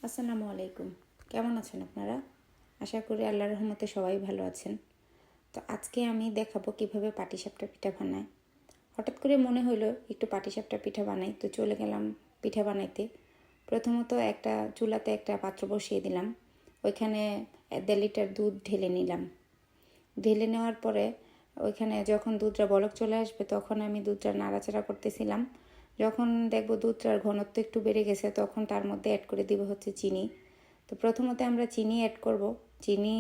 আসসালামু আলাইকুম। কেমন আছেন আপনারা? আশা করি আল্লাহর রহমতে সবাই ভালো আছেন। তো আজকে আমি দেখাবো কিভাবে পাটিসাপটা পিঠা বানায়। হঠাৎ করে মনে হলো একটু পাটিসাপটা পিঠা বানাই, তো চলে গেলাম পিঠা বানাইতে। প্রথমত একটা চুলাতে একটা পাত্র বসিয়ে দিলাম, ওইখানে 1.5 লিটার দুধ ঢেলে নিলাম। ঢেলে নেওয়ার পরে ওইখানে যখন দুধটা বলক চলে আসবে তখন আমি দুধটা নাড়াচাড়া করতেছিলাম। যখন দেখবো দুধটার ঘনত্ব একটু বেড়ে গেছে তখন তার মধ্যে অ্যাড করে দিব হচ্ছে চিনি। তো প্রথমত আমরা চিনি অ্যাড করব। চিনি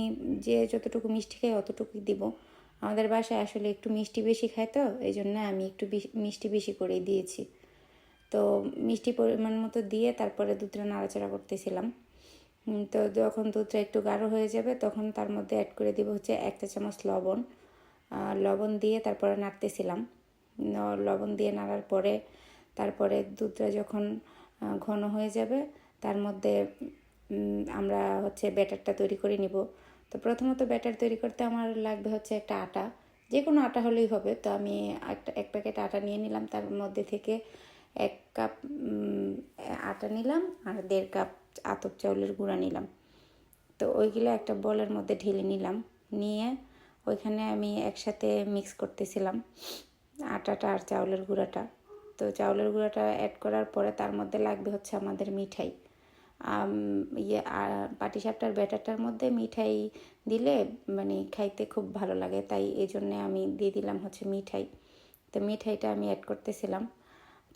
যে যতটুকু মিষ্টি খায় অতটুকুই দিব। আমাদের বাসায় আসলে একটু মিষ্টি বেশি খায়, তো এই জন্য আমি একটু মিষ্টি বেশি করেই দিয়েছি। তো মিষ্টি পরিমাণ মতো দিয়ে তারপরে দুধটা নাড়াচাড়া করতেছিলাম। তো যখন দুধটা একটু গাঢ় হয়ে যাবে তখন তার মধ্যে অ্যাড করে দিব হচ্ছে 1 চা চামচ লবণ। লবণ দিয়ে তারপরে নাড়তেছিলাম। লবণ দিয়ে নাড়ার পরে তারপরে দুধটা যখন ঘন হয়ে যাবে তার মধ্যে আমরা হচ্ছে ব্যাটারটা তৈরি করে নিব। তো প্রথমত ব্যাটার তৈরি করতে আমার লাগবে হচ্ছে একটা আটা, যে কোনো আটা হলেই হবে। তো আমি এক প্যাকেট আটা নিয়ে নিলাম, তার মধ্যে থেকে 1 কাপ আটা নিলাম আর 1.5 কাপ আতপ চাউলের গুঁড়া নিলাম। তো ওইগুলো একটা বলের মধ্যে ঢেলে নিলাম, নিয়ে ওইখানে আমি একসাথে মিক্স করতেছিলাম আটাটা আর চাউলের গুঁড়াটা। তো চাউলের গুঁড়াটা অ্যাড করার পরে তার মধ্যে লাগবে হচ্ছে আমাদের মিঠাই। পাটিসাপটার ব্যাটারটার মধ্যে মিঠাই দিলে মানে খাইতে খুব ভালো লাগে, তাই এই জন্যে আমি দিয়ে দিলাম হচ্ছে মিঠাই। তো মিঠাইটা আমি অ্যাড করতেছিলাম।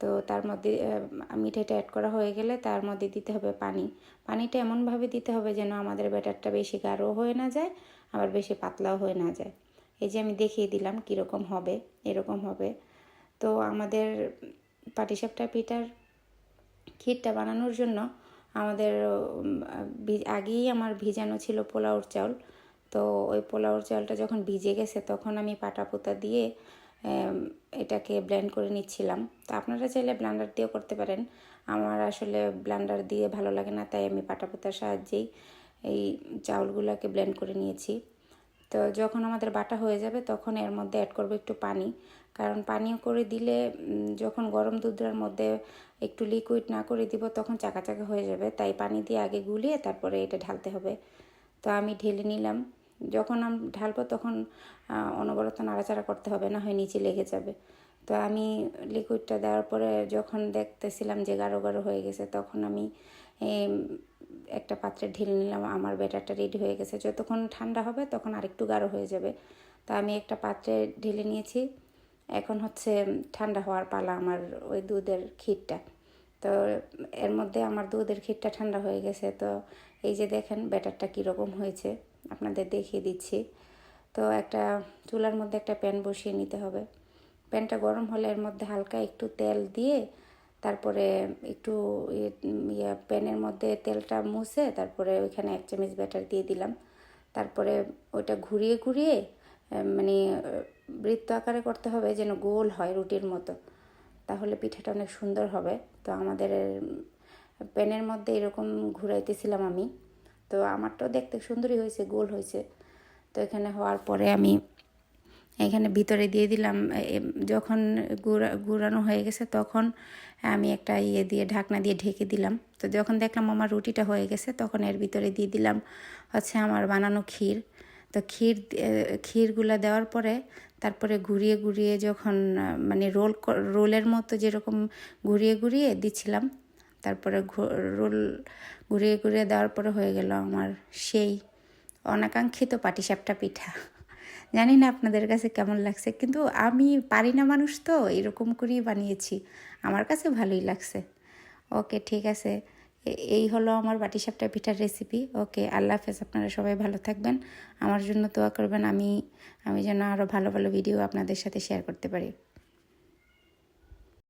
তো তার মধ্যে মিঠাইটা অ্যাড করা হয়ে গেলে তার মধ্যে দিতে হবে পানি। পানিটা এমনভাবে দিতে হবে যেন আমাদের ব্যাটারটা বেশি গাঢ় হয়ে না যায়, আবার বেশি পাতলাও হয়ে না যায়। এই যে আমি দেখিয়ে দিলাম কীরকম হবে, এরকম হবে। তো আমাদের পাটিসাপটা পিঠার ক্ষীরটা বানানোর জন্য আমাদের আগেই আমার ভিজানো ছিল পোলাওর চাউল। তো ওই পোলাওর চাউলটা যখন ভিজে গেছে তখন আমি পাটাপোতা দিয়ে এটাকে ব্লেন্ড করে নিচ্ছিলাম। তো আপনারা চাইলে ব্লেন্ডার দিয়েও করতে পারেন। আমার আসলে ব্লেন্ডার দিয়ে ভালো লাগে না, তাই আমি পাটাপোতার সাহায্যেই এই চাউলগুলোকে ব্লেন্ড করে নিয়েছি। তো যখন আমাদের বাটা হয়ে যাবে তখন এর মধ্যে অ্যাড করব একটু পানি, কারণ পানিও করে দিলে যখন গরম দুধের মধ্যে একটু লিকুইড না করে দিব তখন চাকা চাকা হয়ে যাবে, তাই পানি দিয়ে আগে গুলিয়ে তারপরে এটা ঢালতে হবে। তো আমি ঢেলে নিলাম। যখন আমি ঢালবো তখন অনবরত নাড়াচাড়া করতে হবে, না হয় নিচে লেগে যাবে। তো আমি লিকুইডটা দেওয়ার পরে যখন দেখতেছিলাম যে গাঢ় গাঢ় হয়ে গেছে তখন আমি একটা পাত্রে ঢেলে নিলাম। আমার ব্যাটারটা রেডি হয়ে গেছে। যতক্ষণ ঠান্ডা হবে তখন আরেকটু গাঢ় হয়ে যাবে। তো আমি একটা পাত্রে ঢেলে নিয়েছি। এখন হচ্ছে ঠান্ডা হওয়ার পালা আমার ওই দুধের ক্ষীরটা। তো এর মধ্যে আমার দুধের ক্ষীরটা ঠান্ডা হয়ে গেছে। তো এই যে দেখেন ব্যাটারটা কীরকম হয়েছে আপনাদের দেখিয়ে দিচ্ছি। তো একটা চুলার মধ্যে একটা প্যান বসিয়ে নিতে হবে। প্যানটা গরম হলে এর মধ্যে হালকা একটু তেল দিয়ে তারপরে একটু প্যানের মধ্যে তেলটা মুছে তারপরে ওইখানে 1 চামচ ব্যাটার দিয়ে দিলাম। তারপরে ওইটা ঘুরিয়ে ঘুরিয়ে মানে বৃত্ত আকারে করতে হবে যেন গোল হয় রুটির মতো, তাহলে পিঠাটা অনেক সুন্দর হবে। তো আমাদের প্যানের মধ্যে এরকম ঘুরাইতেছিলাম আমি। তো আমারটাও দেখতে সুন্দরই হয়েছে, গোল হয়েছে। তো এখানে হওয়ার পরে আমি এখানে ভিতরে দিয়ে দিলাম। যখন গুঁড়ানো হয়ে গেছে তখন আমি একটা দিয়ে ঢাকনা দিয়ে ঢেকে দিলাম। তো যখন দেখলাম আমার রুটিটা হয়ে গেছে তখন এর ভিতরে দিয়ে দিলাম হচ্ছে আমার বানানো ক্ষীর। তো ক্ষীরগুলো দেওয়ার পরে তারপরে ঘুরিয়ে ঘুরিয়ে যখন মানে রোলের মতো যেরকম ঘুরিয়ে ঘুরিয়ে দিচ্ছিলাম, তারপরে রোল ঘুরিয়ে ঘুরিয়ে দেওয়ার পরে হয়ে গেল আমার সেই অনাকাঙ্ক্ষিত পাটিসাপটা পিঠা। জানি না আপনাদের কাছে কেমন লাগছে, কিন্তু আমি পারি না মানুষ, তো এরকম করেই বানিয়েছি, আমার কাছে ভালোই লাগছে। ওকে, ঠিক আছে, এই হলো আমার পাটিসাপটা পিঠার রেসিপি। ওকে, আল্লাহ হাফেজ। আপনারা সবাই ভালো থাকবেন, আমার জন্য দোয়া করবেন, আমি যেন আরও ভালো ভালো ভিডিও আপনাদের সাথে শেয়ার করতে পারি।